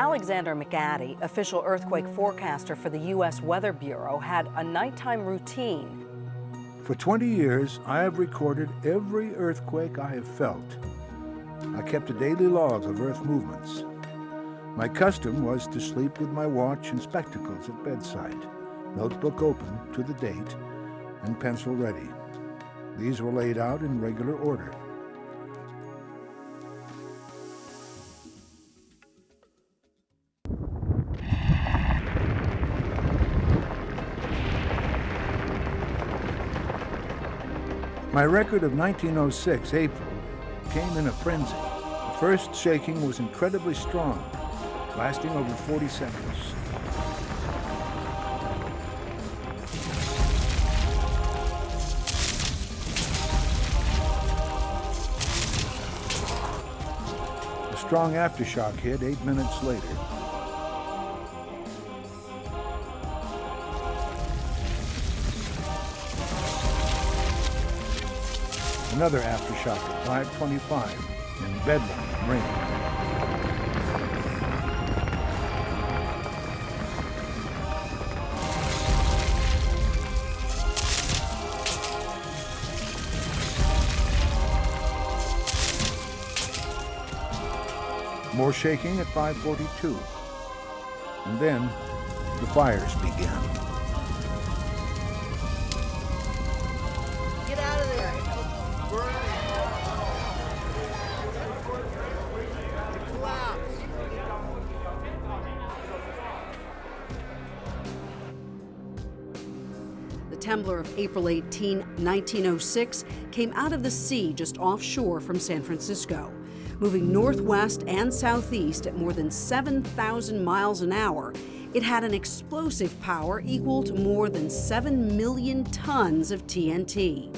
Alexander McAddy, official earthquake forecaster for the U.S. Weather Bureau, had a nighttime routine. For 20 years, I have recorded every earthquake I have felt. I kept a daily log of earth movements. My custom was to sleep with my watch and spectacles at bedside, notebook open to the date, and pencil ready. These were laid out in regular order. My record of 1906 April came in a frenzy. The first shaking was incredibly strong, lasting over 40 seconds. A strong aftershock hit 8 minutes later. Another aftershock at 5:25 in bedlam rain. More shaking at 5:42. And then the fires began. Get out of there! The Temblor of April 18, 1906 came out of the sea just offshore from San Francisco. Moving northwest and southeast at more than 7,000 miles an hour, it had an explosive power equal to more than 7 million tons of TNT.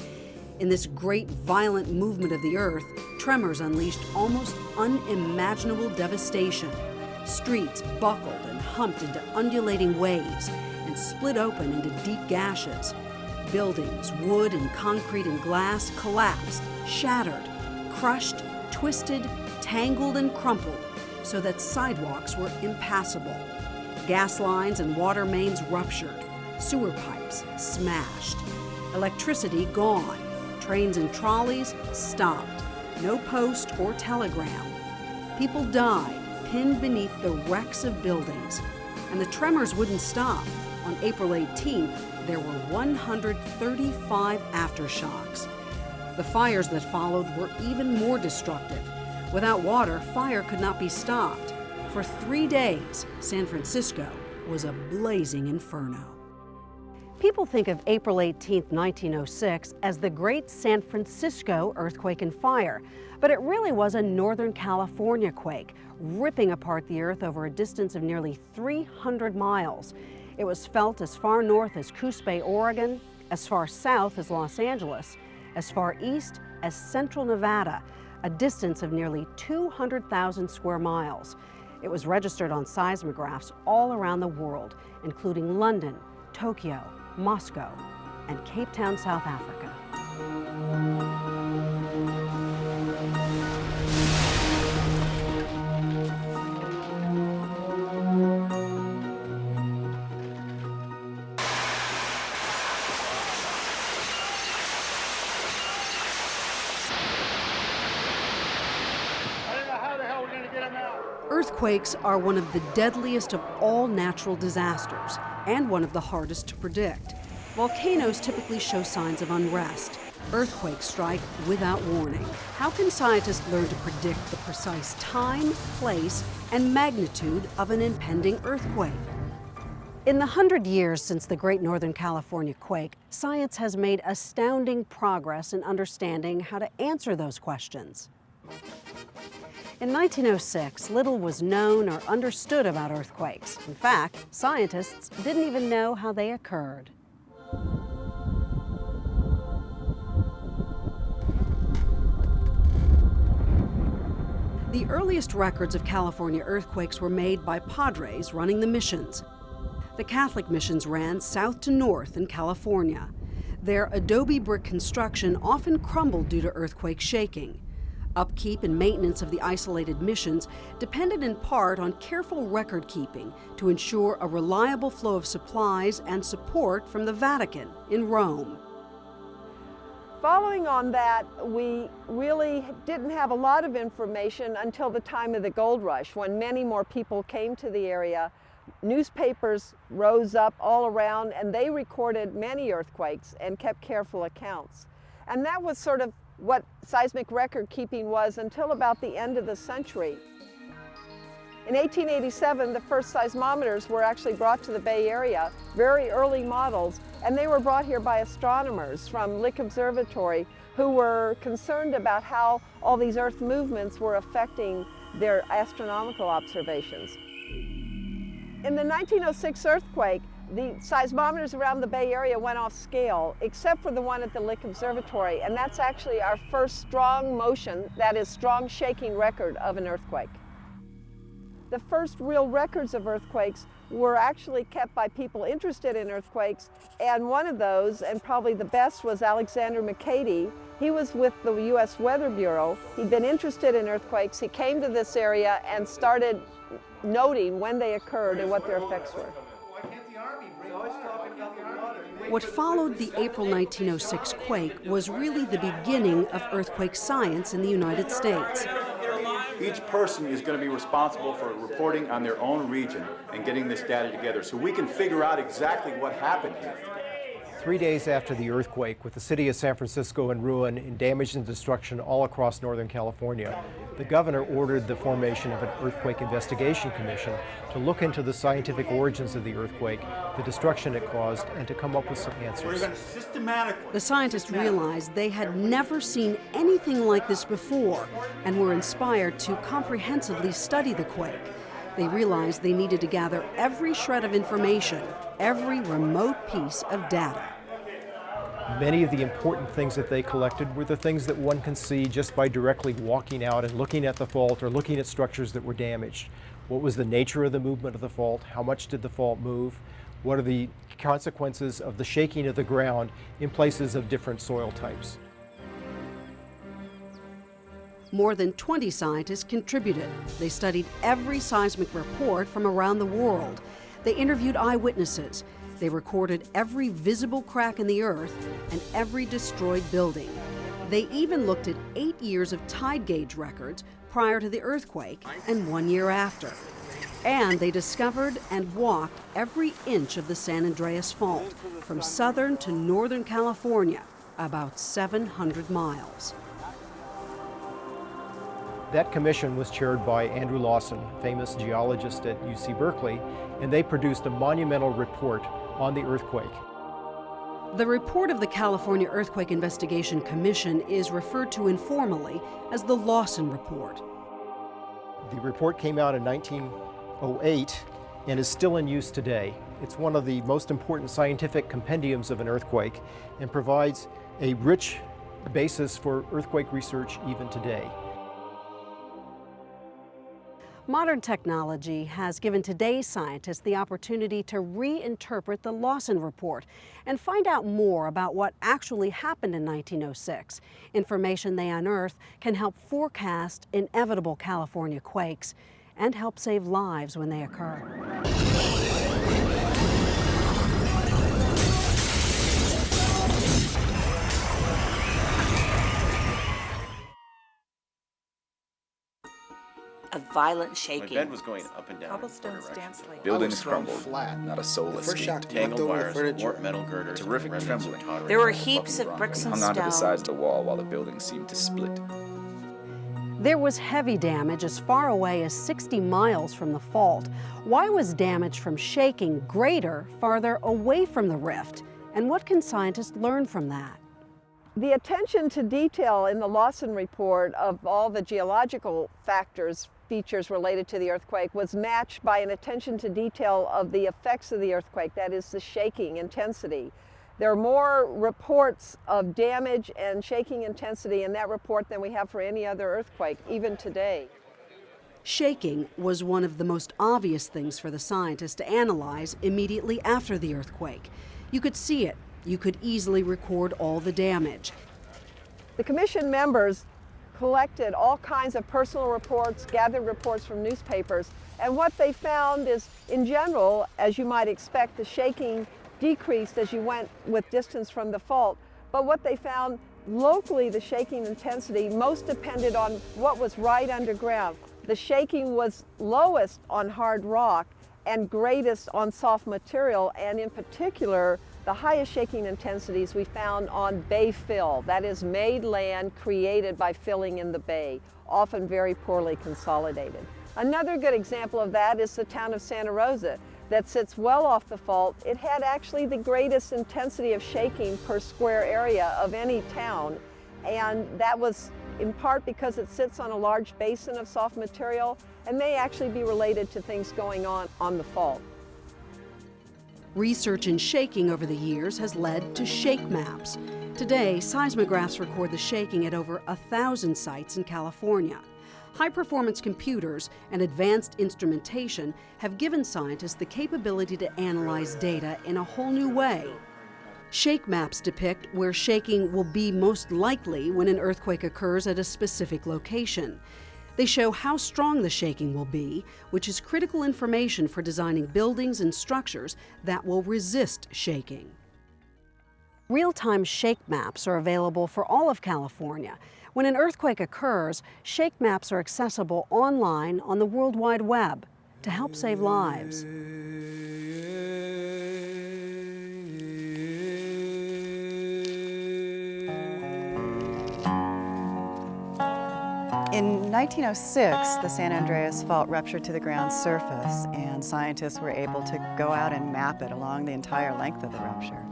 In this great violent movement of the earth, tremors unleashed almost unimaginable devastation. Streets buckled and humped into undulating waves and split open into deep gashes. Buildings, wood and concrete and glass collapsed, shattered, crushed, twisted, tangled, and crumpled so that sidewalks were impassable. Gas lines and water mains ruptured, sewer pipes smashed, electricity gone, trains and trolleys stopped, no post or telegram. People died, pinned beneath the wrecks of buildings, and the tremors wouldn't stop. On April 18th, there were 135 aftershocks. The fires that followed were even more destructive. Without water, fire could not be stopped. For 3 days, San Francisco was a blazing inferno. People think of April 18, 1906 as the Great San Francisco Earthquake and Fire, but it really was a Northern California quake, ripping apart the earth over a distance of nearly 300 miles. It was felt as far north as Coos Bay, Oregon, as far south as Los Angeles, as far east as central Nevada, a distance of nearly 200,000 square miles. It was registered on seismographs all around the world, including London, Tokyo, Moscow, and Cape Town, South Africa. Earthquakes are one of the deadliest of all natural disasters and one of the hardest to predict. Volcanoes typically show signs of unrest. Earthquakes strike without warning. How can scientists learn to predict the precise time, place, and magnitude of an impending earthquake? In the 100 years since the Great Northern California quake, science has made astounding progress in understanding how to answer those questions. In 1906, little was known or understood about earthquakes. In fact, scientists didn't even know how they occurred. The earliest records of California earthquakes were made by padres running the missions. The Catholic missions ran south to north in California. Their adobe brick construction often crumbled due to earthquake shaking. Upkeep and maintenance of the isolated missions depended in part on careful record keeping to ensure a reliable flow of supplies and support from the Vatican in Rome. Following on that, we really didn't have a lot of information until the time of the gold rush, when many more people came to the area. Newspapers rose up all around, and they recorded many earthquakes and kept careful accounts. And that was sort of what seismic record keeping was until about the end of the century. In 1887, the first seismometers were actually brought to the Bay Area, very early models, and they were brought here by astronomers from Lick Observatory who were concerned about how all these Earth movements were affecting their astronomical observations. In the 1906 earthquake, the seismometers around the Bay Area went off scale, except for the one at the Lick Observatory, and that's actually our first strong motion, that is strong shaking record of an earthquake. The first real records of earthquakes were actually kept by people interested in earthquakes, and one of those, and probably the best, was Alexander McCady. He was with the U.S. Weather Bureau. He'd been interested in earthquakes. He came to this area and started noting when they occurred and what their effects were. What followed the April 1906 quake was really the beginning of earthquake science in the United States. Each person is going to be responsible for reporting on their own region and getting this data together so we can figure out exactly what happened here. 3 days after the earthquake, with the city of San Francisco in ruin and damage and destruction all across Northern California, the governor ordered the formation of an earthquake investigation commission to look into the scientific origins of the earthquake, the destruction it caused, and to come up with some answers. The scientists realized they had never seen anything like this before and were inspired to comprehensively study the quake. They realized they needed to gather every shred of information, every remote piece of data. Many of the important things that they collected were the things that one can see just by directly walking out and looking at the fault or looking at structures that were damaged. What was the nature of the movement of the fault? How much did the fault move? What are the consequences of the shaking of the ground in places of different soil types? More than 20 scientists contributed. They studied every seismic report from around the world. They interviewed eyewitnesses. They recorded every visible crack in the earth and every destroyed building. They even looked at 8 years of tide gauge records prior to the earthquake and 1 year after. And they discovered and walked every inch of the San Andreas Fault, from southern to northern California, about 700 miles. That commission was chaired by Andrew Lawson, famous geologist at UC Berkeley, and they produced a monumental report on the earthquake. The report of the California Earthquake Investigation Commission is referred to informally as the Lawson Report. The report came out in 1908 and is still in use today. It's one of the most important scientific compendiums of an earthquake and provides a rich basis for earthquake research even today. Modern technology has given today's scientists the opportunity to reinterpret the Lawson Report and find out more about what actually happened in 1906. Information they unearth can help forecast inevitable California quakes and help save lives when they occur. A violent shaking. My bed was going up and down. Cobblestones dance like Buildings crumbled, flat, not a soul escaped. Tangled wires, warped metal girders, terrific trembling. There were heaps of bricks and hung onto the stone. sides of the wall while the building seemed to split. There was heavy damage as far away as 60 miles from the fault. Why was damage from shaking greater farther away from the rift? And what can scientists learn from that? The attention to detail in the Lawson Report of all the geological features related to the earthquake was matched by an attention to detail of the effects of the earthquake, that is the shaking intensity. There are more reports of damage and shaking intensity in that report than we have for any other earthquake, even today. Shaking was one of the most obvious things for the scientists to analyze immediately after the earthquake. You could see it. You could easily record all the damage. The commission members collected all kinds of personal reports, gathered reports from newspapers, and what they found is, in general, as you might expect, the shaking decreased as you went with distance from the fault. But what they found locally, the shaking intensity most depended on what was right underground. The shaking was lowest on hard rock and greatest on soft material, and in particular, the highest shaking intensities we found on bay fill, that is made land created by filling in the bay, often very poorly consolidated. Another good example of that is the town of Santa Rosa that sits well off the fault. It had actually the greatest intensity of shaking per square area of any town, and that was in part because it sits on a large basin of soft material and may actually be related to things going on the fault. Research in shaking over the years has led to shake maps. Today, seismographs record the shaking at over 1,000 sites in California. High-performance computers and advanced instrumentation have given scientists the capability to analyze data in a whole new way. Shake maps depict where shaking will be most likely when an earthquake occurs at a specific location. They show how strong the shaking will be, which is critical information for designing buildings and structures that will resist shaking. Real-time shake maps are available for all of California. When an earthquake occurs, shake maps are accessible online on the World Wide Web to help save lives. In 1906, the San Andreas Fault ruptured to the ground surface, and scientists were able to go out and map it along the entire length of the rupture,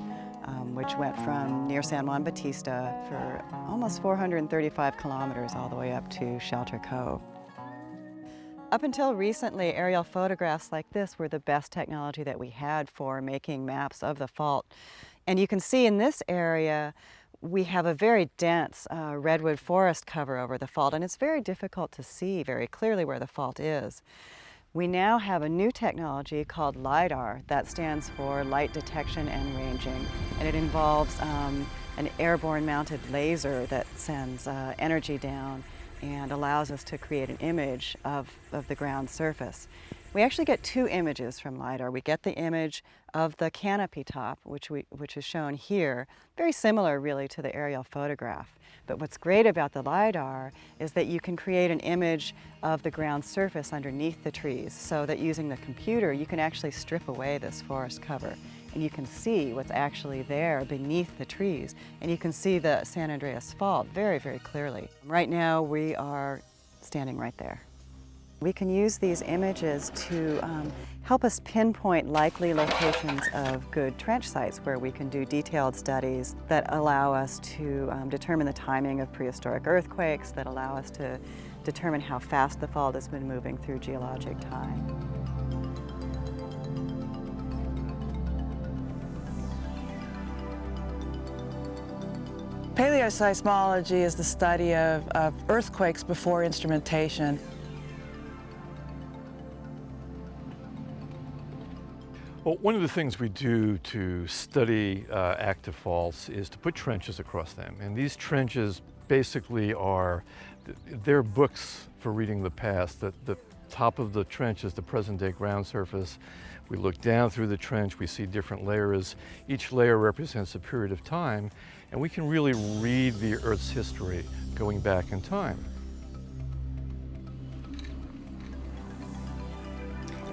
which went from near San Juan Bautista for almost 435 kilometers all the way up to Shelter Cove. Up until recently, aerial photographs like this were the best technology that we had for making maps of the fault. And you can see in this area, we have a very dense redwood forest cover over the fault, and it's very difficult to see very clearly where the fault is. We now have a new technology called LIDAR, that stands for Light Detection and Ranging, and it involves an airborne mounted laser that sends energy down and allows us to create an image of the ground surface. We actually get two images from LIDAR. We get the image of the canopy top, which is shown here, very similar really to the aerial photograph. But what's great about the LIDAR is that you can create an image of the ground surface underneath the trees, so that using the computer you can actually strip away this forest cover and you can see what's actually there beneath the trees, and you can see the San Andreas Fault very, very clearly. Right now we are standing right there. We can use these images to help us pinpoint likely locations of good trench sites where we can do detailed studies that allow us to determine the timing of prehistoric earthquakes, that allow us to determine how fast the fault has been moving through geologic time. Paleoseismology is the study of earthquakes before instrumentation. Well, one of the things we do to study active faults is to put trenches across them. And these trenches basically they're books for reading the past. The top of the trench is the present-day ground surface. We look down through the trench, we see different layers. Each layer represents a period of time, and we can really read the Earth's history going back in time.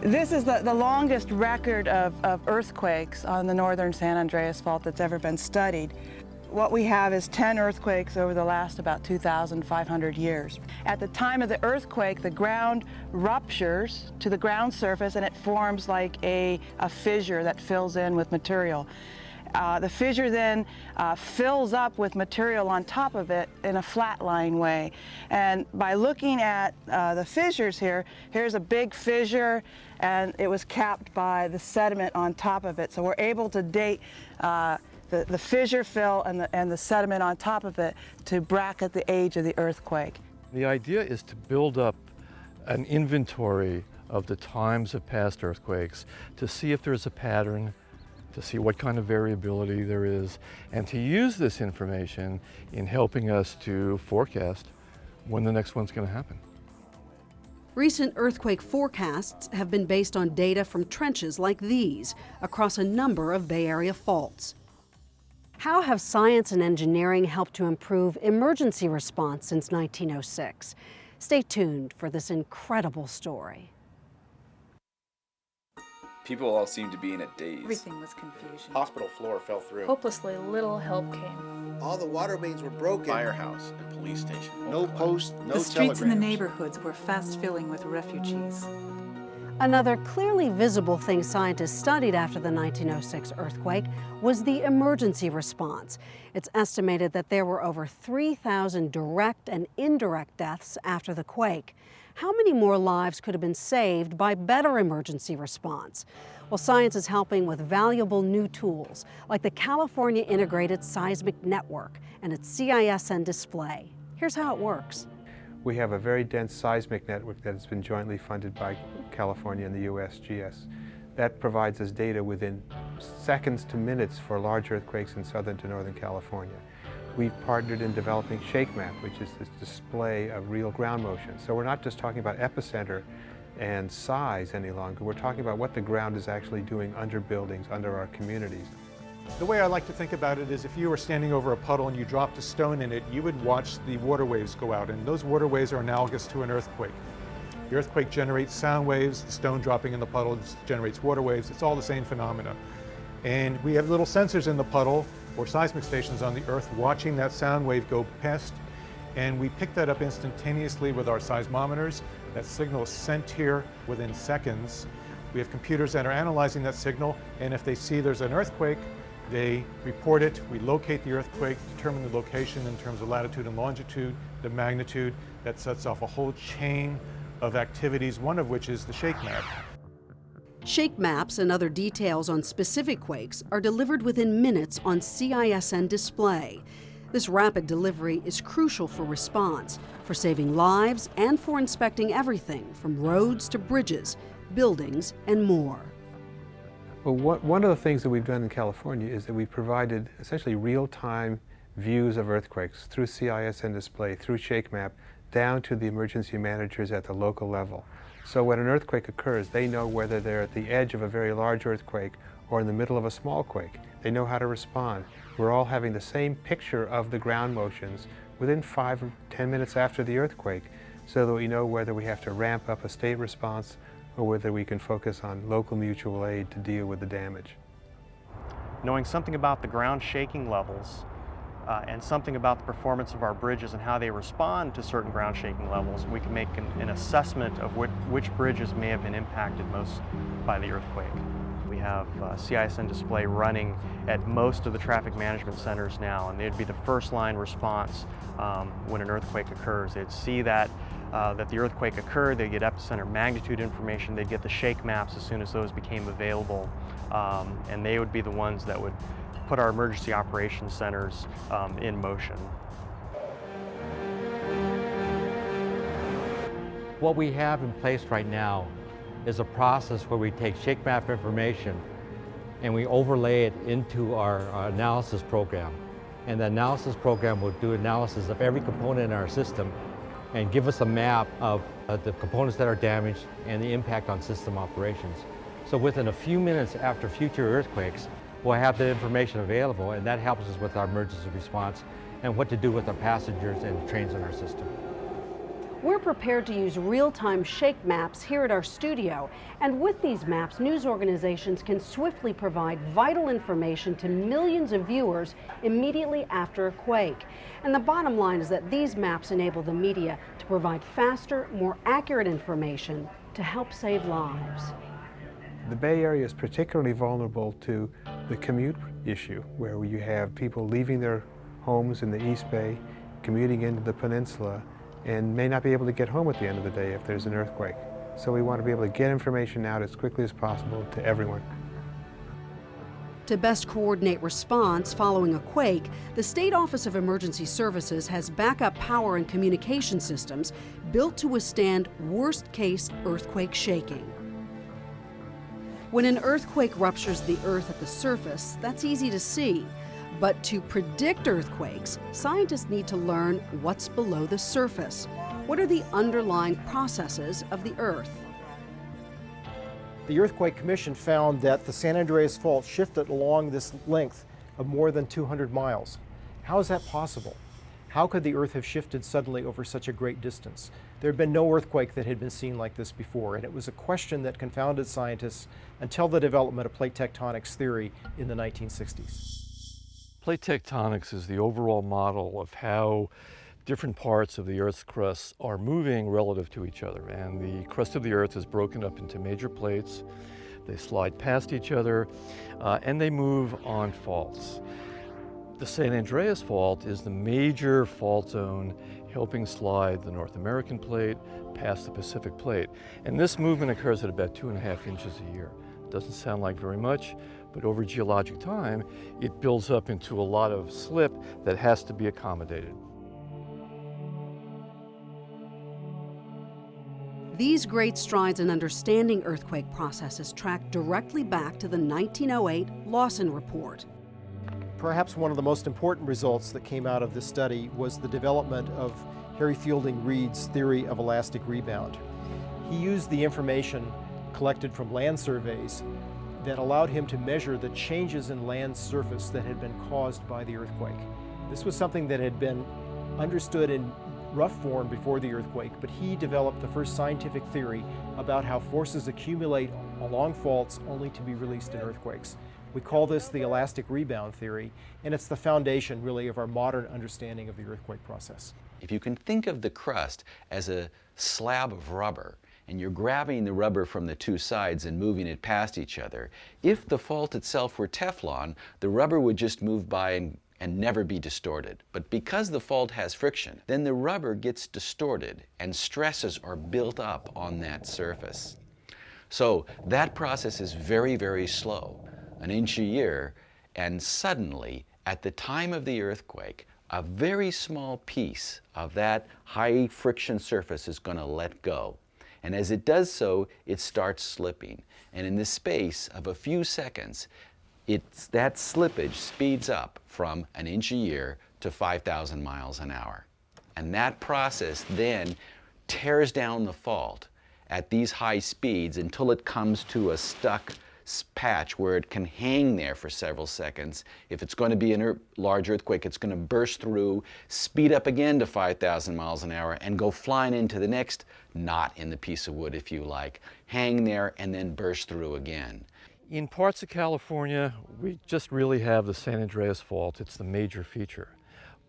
This is the longest record of earthquakes on the northern San Andreas Fault that's ever been studied. What we have is 10 earthquakes over the last about 2,500 years. At the time of the earthquake, the ground ruptures to the ground surface and it forms like a fissure that fills in with material. The fissure then fills up with material on top of it in a flat-lying way. And by looking at the fissures here, here's a big fissure, and it was capped by the sediment on top of it. So we're able to date the fissure fill and the sediment on top of it to bracket the age of the earthquake. The idea is to build up an inventory of the times of past earthquakes to see if there's a pattern, to see what kind of variability there is, and to use this information in helping us to forecast when the next one's going to happen. Recent earthquake forecasts have been based on data from trenches like these across a number of Bay Area faults. How have science and engineering helped to improve emergency response since 1906? Stay tuned for this incredible story. People all seemed to be in a daze. Everything was confusion. Hospital floor fell through. Hopelessly little help came. All the water mains were broken. Firehouse and police station. No posts, no The streets in the neighborhoods were fast filling with refugees. Another clearly visible thing scientists studied after the 1906 earthquake was the emergency response. It's estimated that there were over 3,000 direct and indirect deaths after the quake. How many more lives could have been saved by better emergency response? Well, science is helping with valuable new tools, like the California Integrated Seismic Network and its CISN display. Here's how it works. We have a very dense seismic network that has been jointly funded by California and the USGS. That provides us data within seconds to minutes for large earthquakes in southern to northern California. We've partnered in developing ShakeMap, which is this display of real ground motion. So we're not just talking about epicenter and size any longer. We're talking about what the ground is actually doing under buildings, under our communities. The way I like to think about it is if you were standing over a puddle and you dropped a stone in it, you would watch the water waves go out, and those water waves are analogous to an earthquake. The earthquake generates sound waves, the stone dropping in the puddle generates water waves. It's all the same phenomena. And we have little sensors in the puddle or seismic stations on the earth watching that sound wave go past, and we pick that up instantaneously with our seismometers. That signal is sent here within seconds. We have computers that are analyzing that signal, and if they see there's an earthquake, they report it. We locate the earthquake, determine the location in terms of latitude and longitude, the magnitude. That sets off a whole chain of activities, one of which is the ShakeMap. Shake maps and other details on specific quakes are delivered within minutes on CISN display. This rapid delivery is crucial for response, for saving lives, and for inspecting everything from roads to bridges, buildings, and more. Well, one of the things that we've done in California is that we've provided essentially real-time views of earthquakes through CISN display, through ShakeMap, down to the emergency managers at the local level. So when an earthquake occurs, they know whether they're at the edge of a very large earthquake or in the middle of a small quake. They know how to respond. We're all having the same picture of the ground motions within 5 or 10 minutes after the earthquake, so that we know whether we have to ramp up a state response or whether we can focus on local mutual aid to deal with the damage. Knowing something about the ground shaking levels and something about the performance of our bridges and how they respond to certain ground shaking levels, we can make an assessment of which bridges may have been impacted most by the earthquake. We have CISN display running at most of the traffic management centers now, and they'd be the first line response when an earthquake occurs. They'd see that the earthquake occurred, they'd get epicenter magnitude information, they'd get the shake maps as soon as those became available, and they would be the ones that would put our emergency operations centers in motion. What we have in place right now is a process where we take ShakeMap information and we overlay it into our analysis program. And the analysis program will do analysis of every component in our system and give us a map of the components that are damaged and the impact on system operations. So within a few minutes after future earthquakes, we'll have the information available, and that helps us with our emergency response and what to do with our passengers and trains in our system. We're prepared to use real-time shake maps here at our studio, and with these maps, news organizations can swiftly provide vital information to millions of viewers immediately after a quake. And the bottom line is that these maps enable the media to provide faster, more accurate information to help save lives. The Bay Area is particularly vulnerable to the commute issue, where you have people leaving their homes in the East Bay, commuting into the peninsula, and may not be able to get home at the end of the day if there's an earthquake. So we want to be able to get information out as quickly as possible to everyone. To best coordinate response following a quake, the State Office of Emergency Services has backup power and communication systems built to withstand worst-case earthquake shaking. When an earthquake ruptures the earth at the surface, that's easy to see. But to predict earthquakes, scientists need to learn what's below the surface. What are the underlying processes of the Earth? The Earthquake Commission found that the San Andreas Fault shifted along this length of more than 200 miles. How is that possible? How could the Earth have shifted suddenly over such a great distance? There had been no earthquake that had been seen like this before, and it was a question that confounded scientists until the development of plate tectonics theory in the 1960s. Plate tectonics is the overall model of how different parts of the Earth's crust are moving relative to each other. And the crust of the Earth is broken up into major plates. They slide past each other, and they move on faults. The San Andreas Fault is the major fault zone helping slide the North American plate past the Pacific plate. And this movement occurs at about 2.5 inches a year. Doesn't sound like very much, but over geologic time, it builds up into a lot of slip that has to be accommodated. These great strides in understanding earthquake processes track directly back to the 1908 Lawson Report. Perhaps one of the most important results that came out of this study was the development of Harry Fielding Reid's theory of elastic rebound. He used the information collected from land surveys that allowed him to measure the changes in land surface that had been caused by the earthquake. This was something that had been understood in rough form before the earthquake, but he developed the first scientific theory about how forces accumulate along faults only to be released in earthquakes. We call this the elastic rebound theory, and it's the foundation, really, of our modern understanding of the earthquake process. If you can think of the crust as a slab of rubber, and you're grabbing the rubber from the two sides and moving it past each other, if the fault itself were Teflon, the rubber would just move by and never be distorted. But because the fault has friction, then the rubber gets distorted and stresses are built up on that surface. So that process is very, very slow, an inch a year, and suddenly, at the time of the earthquake, a very small piece of that high friction surface is going to let go. And as it does so, it starts slipping. And in the space of a few seconds, that slippage speeds up from an inch a year to 5,000 miles an hour. And that process then tears down the fault at these high speeds until it comes to a stuck patch where it can hang there for several seconds. If it's going to be a large earthquake, it's going to burst through, speed up again to 5,000 miles an hour, and go flying into the next knot in the piece of wood, if you like, hang there, and then burst through again. In parts of California, we just really have the San Andreas Fault. It's the major feature.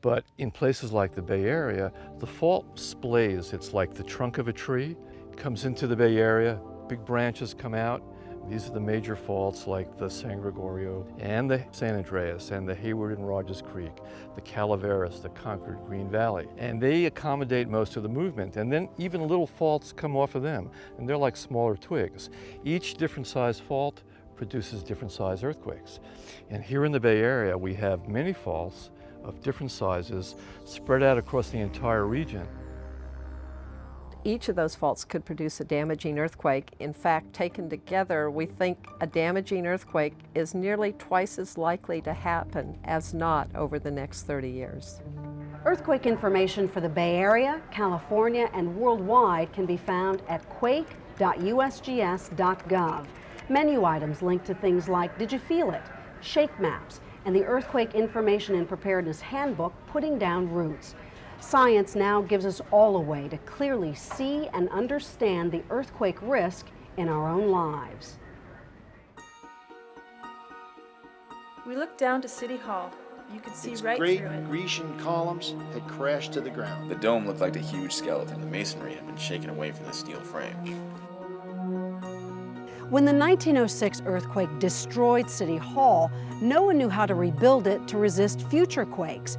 But in places like the Bay Area, the fault splays. It's like the trunk of a tree. It comes into the Bay Area, big branches come out. These are the major faults like the San Gregorio and the San Andreas and the Hayward and Rogers Creek, the Calaveras, the Concord Green Valley. And they accommodate most of the movement. And then even little faults come off of them, and they're like smaller twigs. Each different size fault produces different size earthquakes. And here in the Bay Area, we have many faults of different sizes spread out across the entire region. Each of those faults could produce a damaging earthquake. In fact, taken together, we think a damaging earthquake is nearly twice as likely to happen as not over the next 30 years. Earthquake information for the Bay Area, California, and worldwide can be found at quake.usgs.gov. Menu items link to things like Did You Feel It?, shake maps, and the Earthquake Information and Preparedness Handbook, Putting Down Roots. Science now gives us all a way to clearly see and understand the earthquake risk in our own lives. We looked down to City Hall. You could see Its right great through it. Grecian columns had crashed to the ground. The dome looked like a huge skeleton. The masonry had been shaken away from the steel frames. When the 1906 earthquake destroyed City Hall, no one knew how to rebuild it to resist future quakes.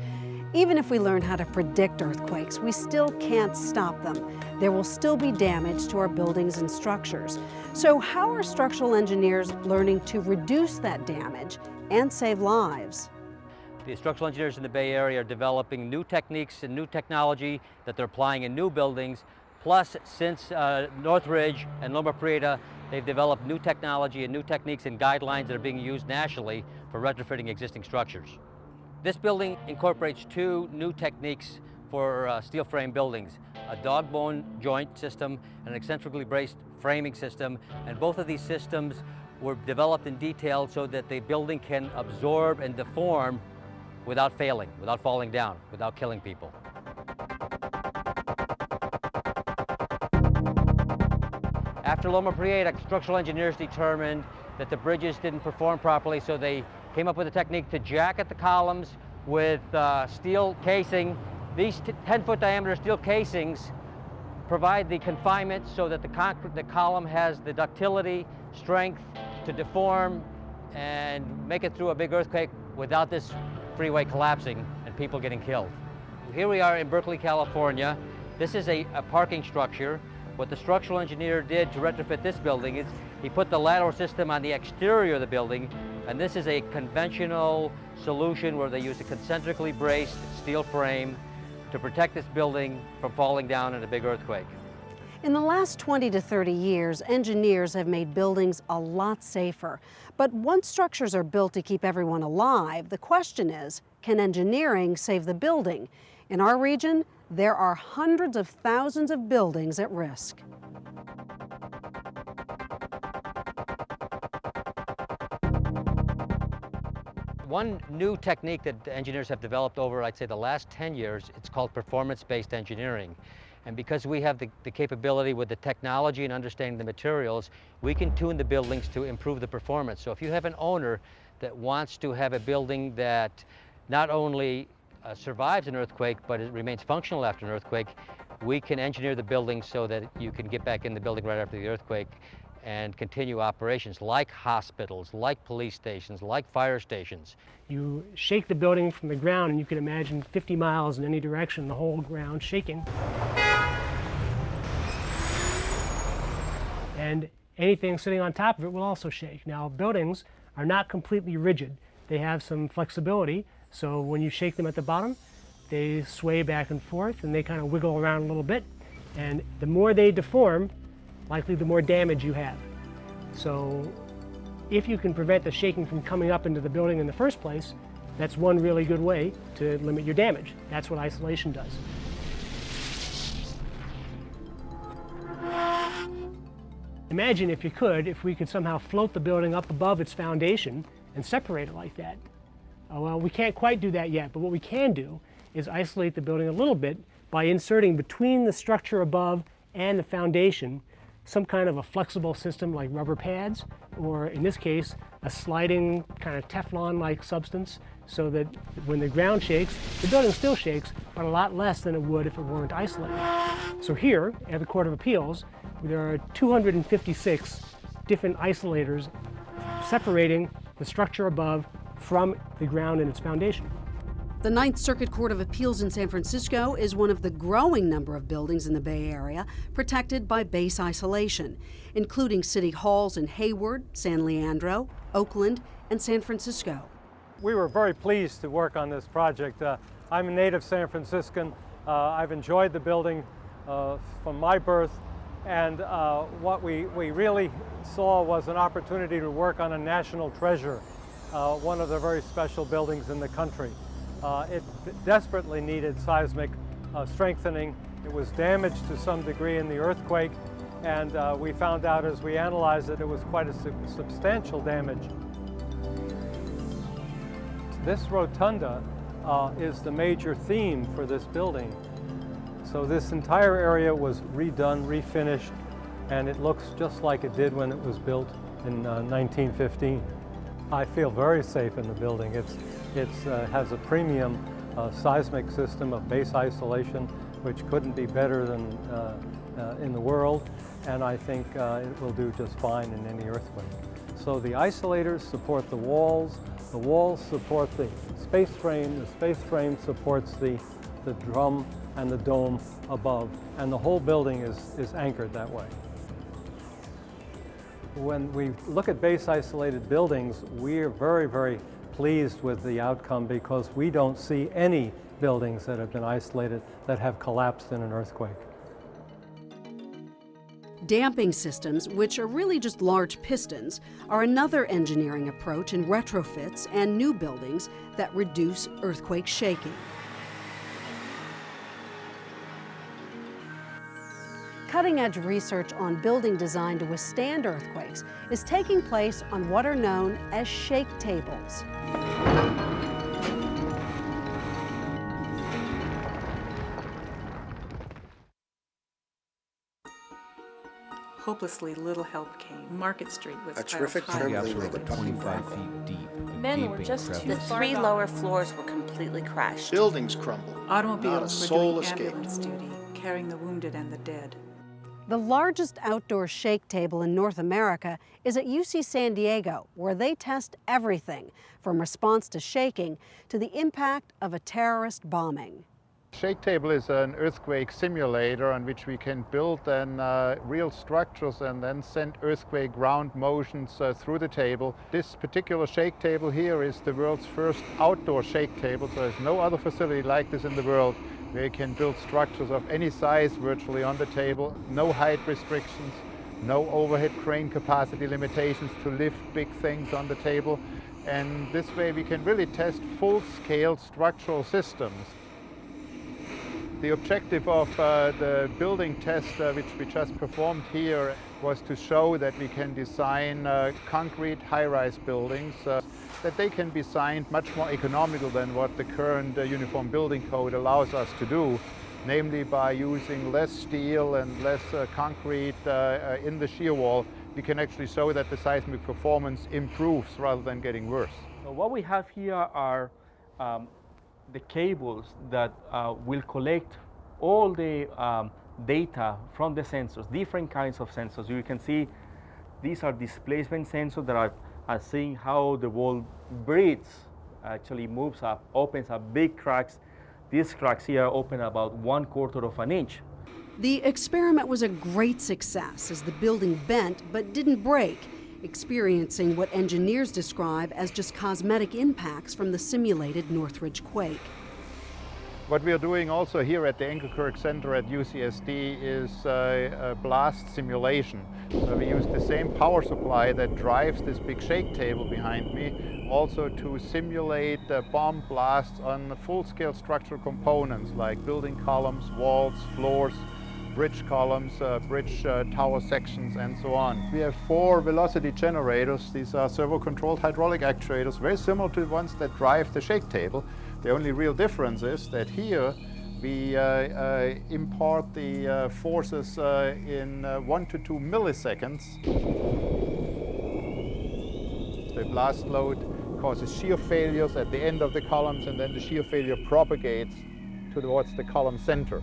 Even if we learn how to predict earthquakes, we still can't stop them. There will still be damage to our buildings and structures. So how are structural engineers learning to reduce that damage and save lives? The structural engineers in the Bay Area are developing new techniques and new technology that they're applying in new buildings. Plus, since Northridge and Loma Prieta, they've developed new technology and new techniques and guidelines that are being used nationally for retrofitting existing structures. This building incorporates two new techniques for steel frame buildings, a dog bone joint system and an eccentrically braced framing system, and both of these systems were developed in detail so that the building can absorb and deform without failing, without falling down, without killing people. After Loma Prieta, structural engineers determined that the bridges didn't perform properly, so they came up with a technique to jacket the columns with steel casing. These 10-foot diameter steel casings provide the confinement so that the column has the ductility, strength to deform and make it through a big earthquake without this freeway collapsing and people getting killed. Here we are in Berkeley, California. This is a parking structure. What the structural engineer did to retrofit this building is he put the lateral system on the exterior of the building, and this is a conventional solution where they use a concentrically braced steel frame to protect this building from falling down in a big earthquake. In the last 20 to 30 years, engineers have made buildings a lot safer. But once structures are built to keep everyone alive, the question is, can engineering save the building? In our region, there are hundreds of thousands of buildings at risk. One new technique that engineers have developed over, I'd say, the last 10 years, it's called performance-based engineering. And because we have the capability with the technology and understanding the materials, we can tune the buildings to improve the performance. So if you have an owner that wants to have a building that not only survives an earthquake, but it remains functional after an earthquake, we can engineer the building so that you can get back in the building right after the earthquake and continue operations like hospitals, like police stations, like fire stations. You shake the building from the ground and you can imagine 50 miles in any direction, the whole ground shaking. And anything sitting on top of it will also shake. Now, buildings are not completely rigid. They have some flexibility, so when you shake them at the bottom, they sway back and forth and they kind of wiggle around a little bit. And the more they deform, likely the more damage you have. So if you can prevent the shaking from coming up into the building in the first place, that's one really good way to limit your damage. That's what isolation does. Imagine if you could, if we could somehow float the building up above its foundation and separate it like that. Well, we can't quite do that yet, but what we can do is isolate the building a little bit by inserting between the structure above and the foundation some kind of a flexible system like rubber pads, or in this case, a sliding kind of Teflon-like substance, so that when the ground shakes, the building still shakes, but a lot less than it would if it weren't isolated. So here at the Court of Appeals, there are 256 different isolators separating the structure above from the ground and its foundation. The Ninth Circuit Court of Appeals in San Francisco is one of the growing number of buildings in the Bay Area protected by base isolation, including city halls in Hayward, San Leandro, Oakland, and San Francisco. We were very pleased to work on this project. I'm a native San Franciscan. I've enjoyed the building from my birth, and what we really saw was an opportunity to work on a national treasure, one of the very special buildings in the country. It desperately needed seismic strengthening. It was damaged to some degree in the earthquake, and we found out as we analyzed it, it was quite a substantial damage. This rotunda is the major theme for this building. So this entire area was redone, refinished, and it looks just like it did when it was built in 1915. I feel very safe in the building. It has a premium seismic system of base isolation, which couldn't be better than in the world, and I think it will do just fine in any earthquake. So the isolators support the walls support the space frame supports the drum and the dome above, and the whole building is anchored that way. When we look at base isolated buildings, we are very, very pleased with the outcome because we don't see any buildings that have been isolated that have collapsed in an earthquake. Damping systems, which are really just large pistons, are another engineering approach in retrofits and new buildings that reduce earthquake shaking. Cutting-edge research on building design to withstand earthquakes is taking place on what are known as shake tables. Hopelessly little help came. Market Street was A terrific trembling like a 25 feet deep. Men were just too The far 3 gone. lower floors were completely crashed. Buildings crumbled. Not a Automobiles were soul doing escaped. ambulance duty, carrying the wounded and the dead. The largest outdoor shake table in North America is at UC San Diego, where they test everything from response to shaking to the impact of a terrorist bombing. Shake table is an earthquake simulator on which we can build then real structures and then send earthquake ground motions through the table. This particular shake table here is the world's first outdoor shake table, so there's no other facility like this in the world where you can build structures of any size virtually on the table, no height restrictions, no overhead crane capacity limitations to lift big things on the table. And this way we can really test full-scale structural systems. The objective of the building test which we just performed here was to show that we can design concrete high-rise buildings, that they can be designed much more economical than what the current Uniform Building Code allows us to do, namely by using less steel and less concrete in the shear wall. We can actually show that the seismic performance improves rather than getting worse. So what we have here are the cables that will collect all the data from the sensors, different kinds of sensors. You can see these are displacement sensors that are seeing how the wall breathes, actually moves up, opens up big cracks. These cracks here open about 1/4 of an inch. The experiment was a great success as the building bent but didn't break, experiencing what engineers describe as just cosmetic impacts from the simulated Northridge quake. What we are doing also here at the Engelkerk Center at UCSD is a blast simulation. So we use the same power supply that drives this big shake table behind me also to simulate bomb blasts on full-scale structural components like building columns, walls, floors, bridge columns, bridge tower sections, and so on. We have 4 velocity generators. These are servo-controlled hydraulic actuators, very similar to the ones that drive the shake table. The only real difference is that here we impart the forces in 1 to 2 milliseconds. The blast load causes shear failures at the end of the columns, and then the shear failure propagates towards the column center.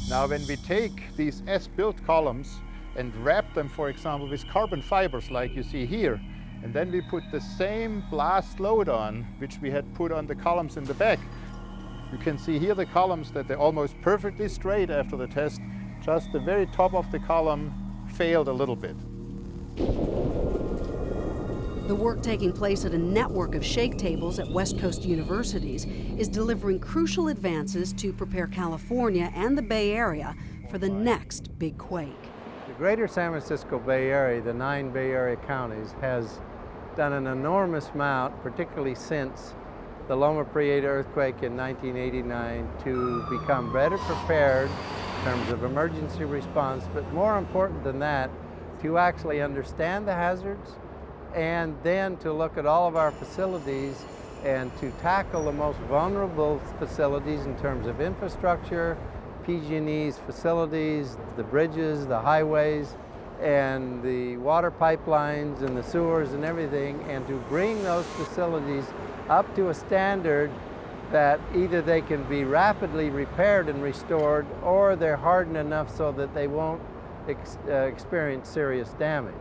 Now when we take these S-built columns and wrap them, for example, with carbon fibers like you see here, and then we put the same blast load on, which we had put on the columns in the back, you can see here the columns that they're almost perfectly straight after the test, just the very top of the column failed a little bit. The work taking place at a network of shake tables at West Coast universities is delivering crucial advances to prepare California and the Bay Area for the next big quake. The greater San Francisco Bay Area, the 9 Bay Area counties, has done an enormous amount, particularly since the Loma Prieta earthquake in 1989, to become better prepared in terms of emergency response, but more important than that, to actually understand the hazards and then to look at all of our facilities and to tackle the most vulnerable facilities in terms of infrastructure, PG&E's facilities, the bridges, the highways, and the water pipelines and the sewers and everything, and to bring those facilities up to a standard that either they can be rapidly repaired and restored, or they're hardened enough so that they won't experience serious damage.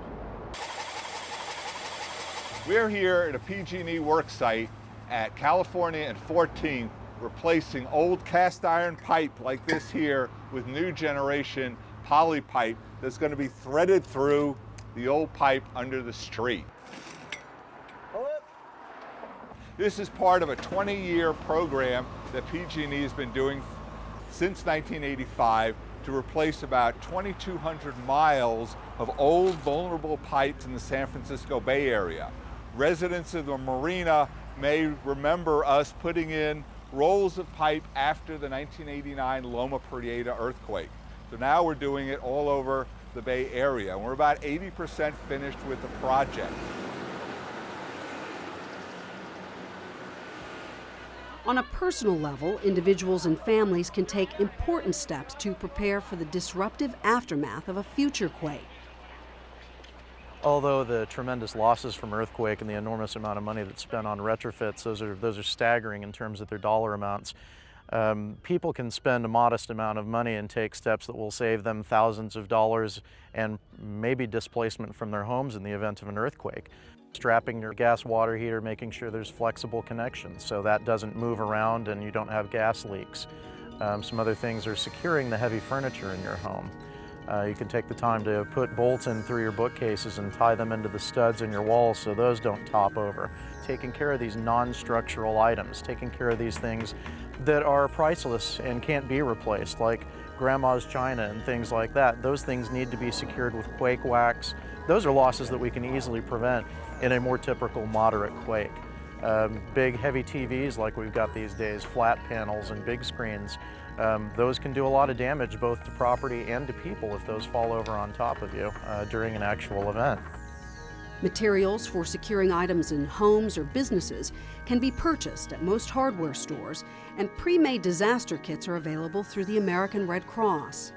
We're here at a PG&E work site at California and 14th, replacing old cast iron pipe like this here with new generation poly pipe that's going to be threaded through the old pipe under the street. This is part of a 20-year program that PG&E has been doing since 1985 to replace about 2,200 miles of old vulnerable pipes in the San Francisco Bay Area. Residents of the marina may remember us putting in rolls of pipe after the 1989 Loma Prieta earthquake. So now we're doing it all over the Bay Area. And we're about 80% finished with the project. On a personal level, individuals and families can take important steps to prepare for the disruptive aftermath of a future quake. Although the tremendous losses from earthquake and the enormous amount of money that's spent on retrofits, those are staggering in terms of their dollar amounts. People can spend a modest amount of money and take steps that will save them thousands of dollars and maybe displacement from their homes in the event of an earthquake. Strapping your gas water heater, making sure there's flexible connections so that doesn't move around and you don't have gas leaks. Some other things are securing the heavy furniture in your home. You can take the time to put bolts in through your bookcases and tie them into the studs in your walls so those don't top over. Taking care of these non-structural items, taking care of these things that are priceless and can't be replaced, like grandma's china and things like that. Those things need to be secured with quake wax. Those are losses that we can easily prevent in a more typical moderate quake. Big heavy TVs like we've got these days, flat panels and big screens, those can do a lot of damage both to property and to people if those fall over on top of you during an actual event. Materials for securing items in homes or businesses can be purchased at most hardware stores, and pre-made disaster kits are available through the American Red Cross.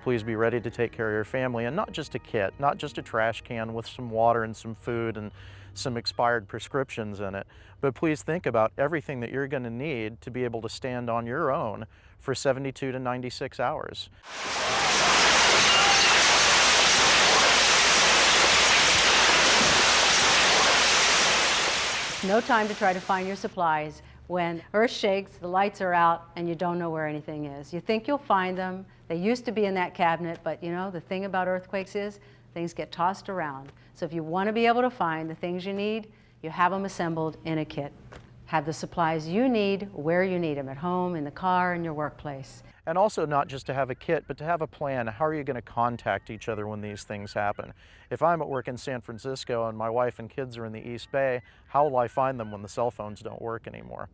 Please be ready to take care of your family, and not just a kit, not just a trash can with some water and some food and some expired prescriptions in it, but please think about everything that you're going to need to be able to stand on your own for 72 to 96 hours. No time to try to find your supplies when earth shakes, the lights are out, and you don't know where anything is. You think you'll find them. They used to be in that cabinet, but you know, the thing about earthquakes is things get tossed around. So if you want to be able to find the things you need, you have them assembled in a kit. Have the supplies you need where you need them, at home, in the car, in your workplace. And also not just to have a kit, but to have a plan. How are you going to contact each other when these things happen? If I'm at work in San Francisco and my wife and kids are in the East Bay, how will I find them when the cell phones don't work anymore?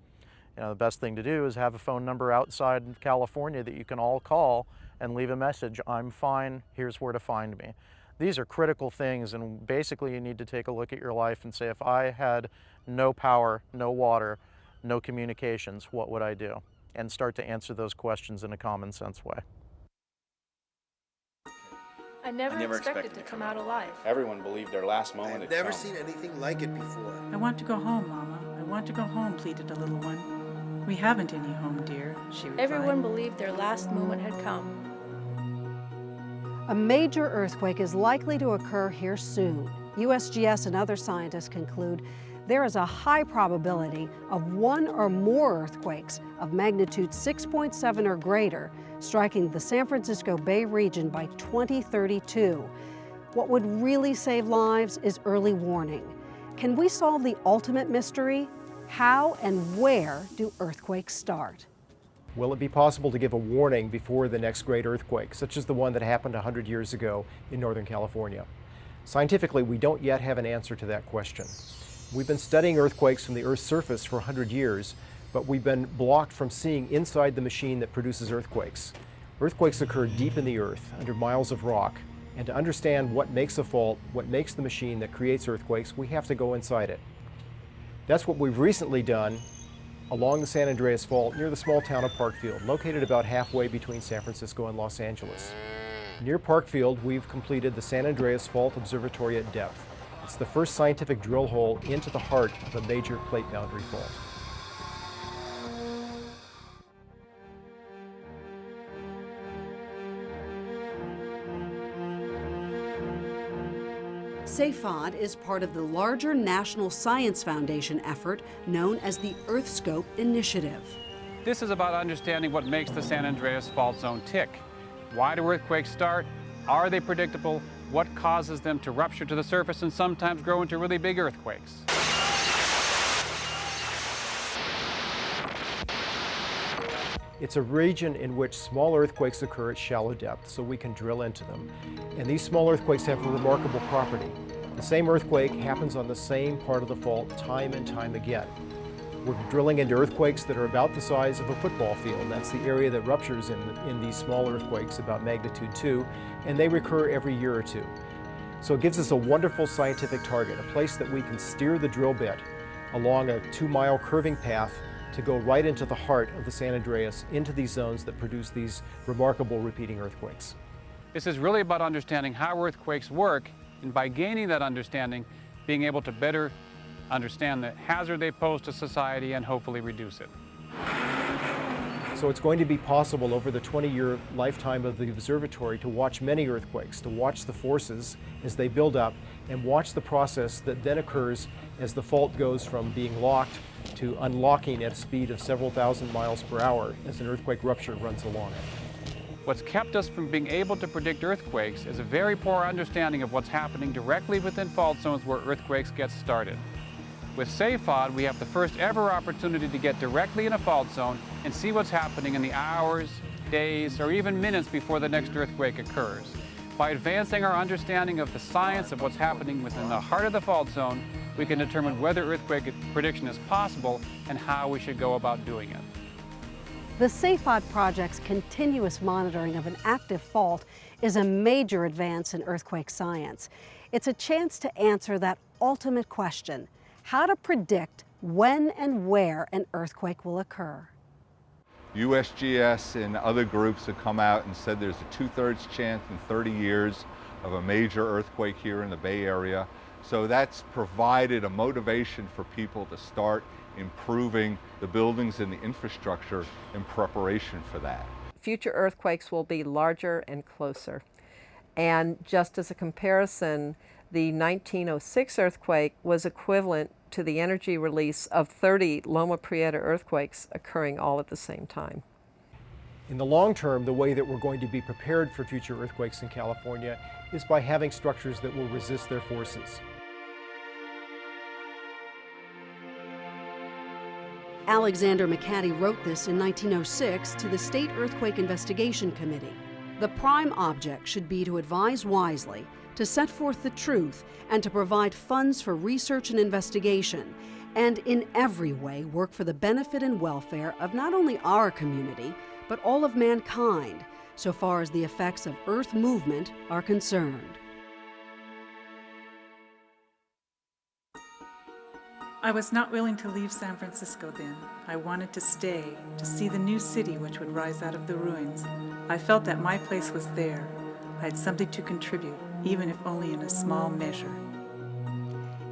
You know, the best thing to do is have a phone number outside in California that you can all call and leave a message. I'm fine, here's where to find me. These are critical things, and basically you need to take a look at your life and say, if I had no power, no water, no communications, what would I do? And start to answer those questions in a common sense way. I never expected to come out alive. Everyone believed their last moment had come. I've never seen anything like it before. I want to go home, Mama. I want to go home, pleaded the little one. We haven't any home, dear, she replied. Everyone believed their last moment had come. A major earthquake is likely to occur here soon. USGS and other scientists conclude there is a high probability of one or more earthquakes of magnitude 6.7 or greater striking the San Francisco Bay region by 2032. What would really save lives is early warning. Can we solve the ultimate mystery? How and where do earthquakes start? Will it be possible to give a warning before the next great earthquake, such as the one that happened 100 years ago in Northern California? Scientifically, we don't yet have an answer to that question. We've been studying earthquakes from the Earth's surface for 100 years, but we've been blocked from seeing inside the machine that produces earthquakes. Earthquakes occur deep in the earth, under miles of rock, and to understand what makes a fault, what makes the machine that creates earthquakes, we have to go inside it. That's what we've recently done along the San Andreas Fault near the small town of Parkfield, located about halfway between San Francisco and Los Angeles. Near Parkfield, we've completed the San Andreas Fault Observatory at depth. It's the first scientific drill hole into the heart of a major plate boundary fault. SAFOD is part of the larger National Science Foundation effort known as the EarthScope Initiative. This is about understanding what makes the San Andreas Fault Zone tick. Why do earthquakes start? Are they predictable? What causes them to rupture to the surface and sometimes grow into really big earthquakes? It's a region in which small earthquakes occur at shallow depth, so we can drill into them. And these small earthquakes have a remarkable property. The same earthquake happens on the same part of the fault time and time again. We're drilling into earthquakes that are about the size of a football field. That's the area that ruptures in these small earthquakes, about magnitude 2, and they recur every year or two. So it gives us a wonderful scientific target, a place that we can steer the drill bit along a 2-mile curving path to go right into the heart of the San Andreas, into these zones that produce these remarkable repeating earthquakes. This is really about understanding how earthquakes work, and by gaining that understanding, being able to better understand the hazard they pose to society and hopefully reduce it. So it's going to be possible over the 20-year lifetime of the observatory to watch many earthquakes, to watch the forces as they build up, and watch the process that then occurs as the fault goes from being locked to unlocking at a speed of several thousand miles per hour as an earthquake rupture runs along it. What's kept us from being able to predict earthquakes is a very poor understanding of what's happening directly within fault zones where earthquakes get started. With SAFOD, we have the first ever opportunity to get directly in a fault zone and see what's happening in the hours, days, or even minutes before the next earthquake occurs. By advancing our understanding of the science of what's happening within the heart of the fault zone, we can determine whether earthquake prediction is possible and how we should go about doing it. The SAFOD project's continuous monitoring of an active fault is a major advance in earthquake science. It's a chance to answer that ultimate question: how to predict when and where an earthquake will occur. USGS and other groups have come out and said there's a 2/3 chance in 30 years of a major earthquake here in the Bay Area. So that's provided a motivation for people to start improving the buildings and the infrastructure in preparation for that. Future earthquakes will be larger and closer. And just as a comparison, the 1906 earthquake was equivalent to the energy release of 30 Loma Prieta earthquakes occurring all at the same time. In the long term, the way that we're going to be prepared for future earthquakes in California is by having structures that will resist their forces. Alexander McCaddy wrote this in 1906 to the State Earthquake Investigation Committee. The prime object should be to advise wisely, to set forth the truth, and to provide funds for research and investigation, and in every way work for the benefit and welfare of not only our community, but all of mankind, so far as the effects of Earth movement are concerned. I was not willing to leave San Francisco then. I wanted to stay, to see the new city which would rise out of the ruins. I felt that my place was there. I had something to contribute, even if only in a small measure.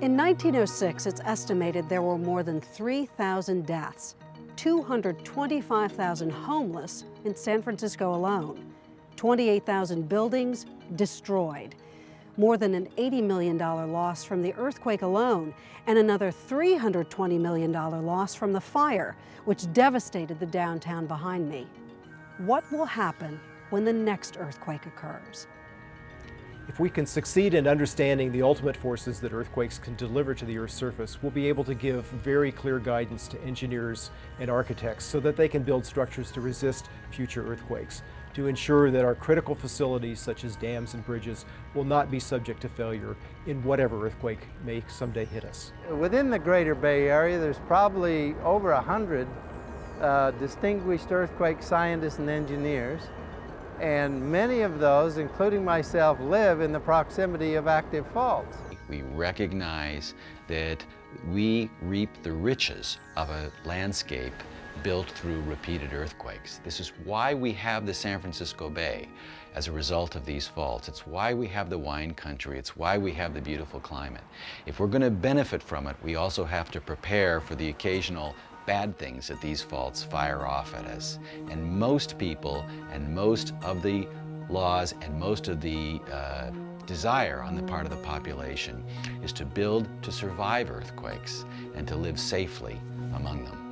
In 1906, it's estimated there were more than 3,000 deaths, 225,000 homeless in San Francisco alone, 28,000 buildings destroyed, more than an $80 million loss from the earthquake alone, and another $320 million loss from the fire, which devastated the downtown behind me. What will happen when the next earthquake occurs? If we can succeed in understanding the ultimate forces that earthquakes can deliver to the Earth's surface, we'll be able to give very clear guidance to engineers and architects so that they can build structures to resist future earthquakes, to ensure that our critical facilities such as dams and bridges will not be subject to failure in whatever earthquake may someday hit us. Within the Greater Bay Area, there's probably over 100 distinguished earthquake scientists and engineers. And many of those, including myself, live in the proximity of active faults. We recognize that we reap the riches of a landscape built through repeated earthquakes. This is why we have the San Francisco Bay as a result of these faults. It's why we have the wine country. It's why we have the beautiful climate. If we're going to benefit from it, we also have to prepare for the occasional bad things that these faults fire off at us. And most people and most of the laws and most of the desire on the part of the population is to build to survive earthquakes and to live safely among them.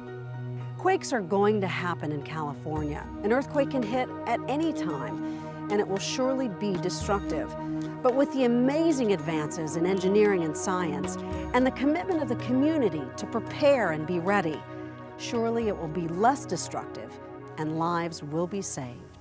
Quakes are going to happen in California. An earthquake can hit at any time, and it will surely be destructive. But with the amazing advances in engineering and science, and the commitment of the community to prepare and be ready, surely it will be less destructive and lives will be saved.